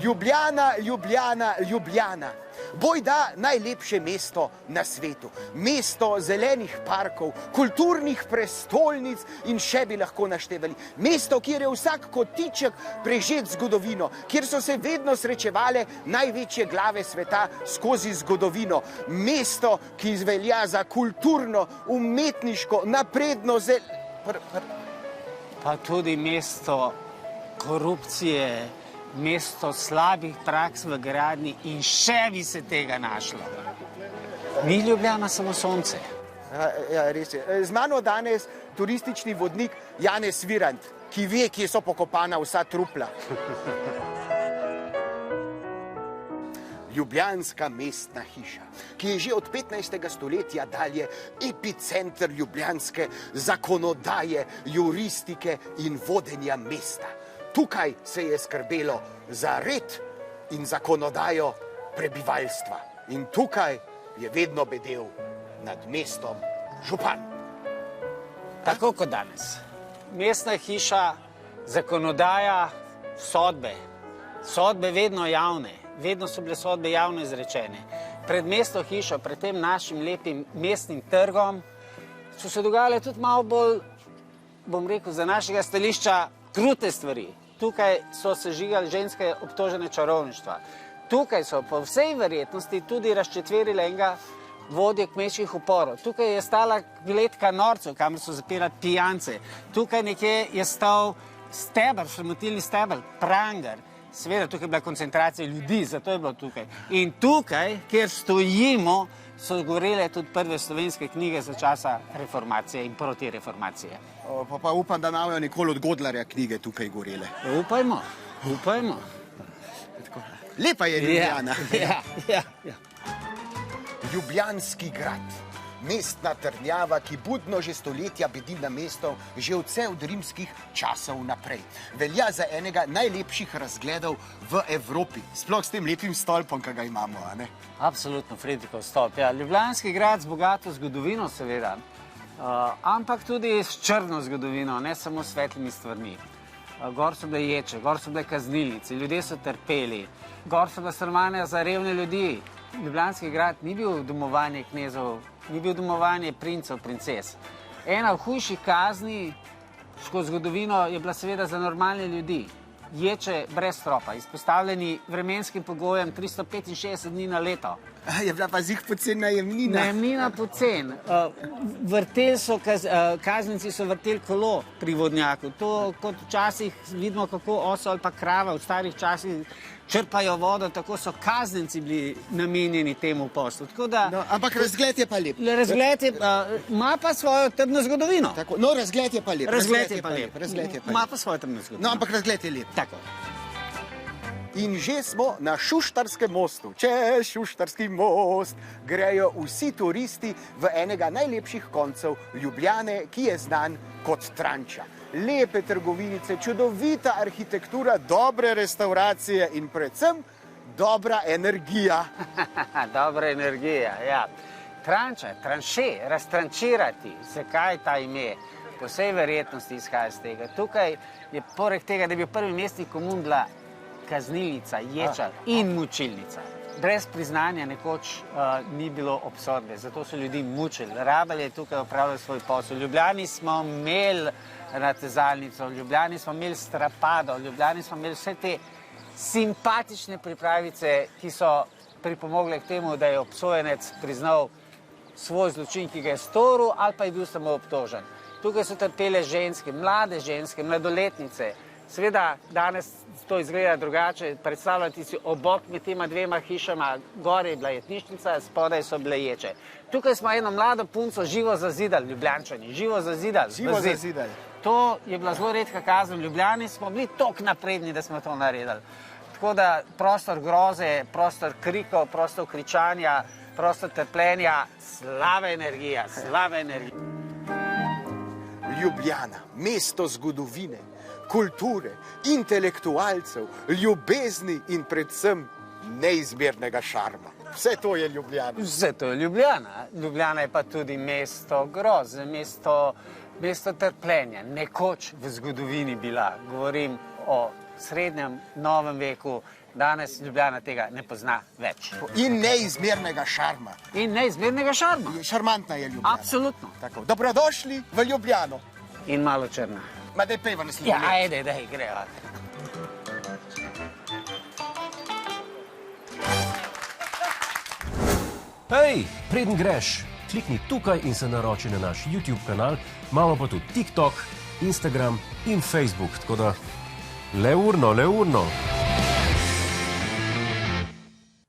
Ljubljana, Ljubljana, Ljubljana. Bojda najlepše mesto na svetu. Mesto zelenih parkov, kulturnih prestolnic in še bi lahko naštevali. Mesto, kjer je vsak kotiček prežet zgodovino, kjer so se vedno srečevale največje glave sveta skozi zgodovino. Mesto, ki velja za kulturno, umetniško, napredno Pa tudi mesto korupcije, mesto slabih praks v gradnji in še bi se tega našlo. Ni Ljubljana samo sonce. Ja, res je. Z mano danes turistični vodnik Janez Virant, ki ve, kje so pokopana vsa trupla. Ljubljanska mestna hiša, ki je že od 15. stoletja dalje epicenter ljubljanske zakonodaje, juristike in vodenja mesta. Tukaj se je skrbelo za red in zakonodajo prebivalstva. In tukaj je vedno bedel nad mestom župan. Tako kot danes. Mestna hiša, zakonodaja, sodbe. Sodbe vedno javne. Vedno so bile sodbe javno izrečene. Pred mestno hišo, pred tem našim lepim mestnim trgom, so se dogajale tudi malo bolj, bom rekel, za našega stališča krute stvari. Tukaj so se žigali ženske obtožene čarovništva. Tukaj so po vsej verjetnosti tudi razčetverile enega vodje kmečkih uporov. Tukaj je stala kletka norcev, kamor so zapirali pijance. Tukaj nekje je stal steber, sramotilni steber, pranger. Seveda, tukaj je bila koncentracija ljudi, zato je bilo tukaj. In tukaj, kjer stojimo, so gorele tudi prve slovenske knjige za časa reformacije in protireformacije. Pa upam, da ne bodo nikoli od Godlerja knjige tukaj gorele. Upajmo, upajmo. Lepa je Ljubljana. Ja. Ljubljanski grad. Mestna trdnjava, ki budno že stoletja bedi na mesto že od rimskih časov naprej. Velja za enega najlepših razgledov v Evropi. Sploh s tem lepim stolpom, ki ga imamo, a ne? Absolutno, Friedrichov stolp. Ja, Ljubljanski grad z bogato zgodovino, seveda, ampak tudi s črno zgodovino, ne samo s svetlimi stvarmi. Gor so bile ječe, gor so bile kaznilnice, ljudje so trpeli, gor so bile stanovanja za revne ljudi. Ljubljanski grad ni bil domovanje knezov, ni bil domovanje princev, princes. Ena od hujših kazni skozi zgodovino je bila seveda za normalne ljudi. Ječe brez stropa, izpostavljeni vremenskim pogojem 365 dni na leto. Je bila pa zih pocen najemnina. Najemnina pocen. Kaznjenci so vrteli kolo pri vodnjaku. To kot včasih vidimo, kako oso ali pa krava v starih časih črpajo vodo, tako so kaznjenci bili namenjeni temu poslu. Ampak razgled je pa lep. Razgled ima pa svojo trdno zgodovino. No, razgled je pa lep. Razgled je pa lep. Ima pa svojo trdno zgodovino. No, ampak razgled je lep. Tako. In že smo na Šuštarskem mostu. Čez Šuštarski most grejo vsi turisti v enega najlepših koncev Ljubljane, ki je znan kot Tranča. Lepe trgovinice, čudovita arhitektura, dobre restauracije in predvsem dobra energija. Dobra energija, ja. Tranča, tranše, raztrančirati, zakaj ta ime? Po vsej verjetnosti izhaja iz tega. Tukaj je poleg tega, da je bil prvi mestni komun bila kaznilnica, ječa in mučilnica. Brez priznanja nekoč ni bilo obsodbe, zato so ljudi mučili. Rabelj je tukaj opravljal svoj posel. V Ljubljani smo imeli natezalnico, v Ljubljani smo imeli strapado, v Ljubljani smo imeli vse te simpatične pripravice, ki so pripomogle k temu, da je obsojenec priznal svoj zločin, ki ga je storil, ali pa je bil samo obtožen. Tukaj so trpele ženske, mladoletnice. Seveda, danes to izgleda drugače. Predstavljati si obok med tema dvema hišama, gore je bila jetnišnica, spodaj so bile ječe. Tukaj smo eno mlado punco živo zazidali, Ljubljančani, živo zazidali. To je bila zelo redka kazen. V Ljubljani smo bili toliko napredni, da smo to naredili. Tako da prostor groze, prostor krikov, prostor kričanja, prostor trpljenja, slaba energija. Ljubljana, mesto zgodovine, kulture, intelektualcev, ljubezni in predvsem neizmernega šarma. Vse to je Ljubljana. Vse to je Ljubljana. Ljubljana je pa tudi mesto groze, mesto trpljenja. Nekoč v zgodovini bila. Govorim o srednjem, novem veku, Danes Ljubljana tega ne pozna več. In neizmernega šarma. In neizmernega šarma. Šarmantna je Ljubljana. Absolutno. Tako. Dobrodošli v Ljubljano. In malo črna. Ma daj pejva naslednji. Ja, ajde, daj, grejo. Hej, preden greš, klikni tukaj in se naroči na naš YouTube kanal, imamo pa tudi TikTok, Instagram in Facebook, tako da le urno.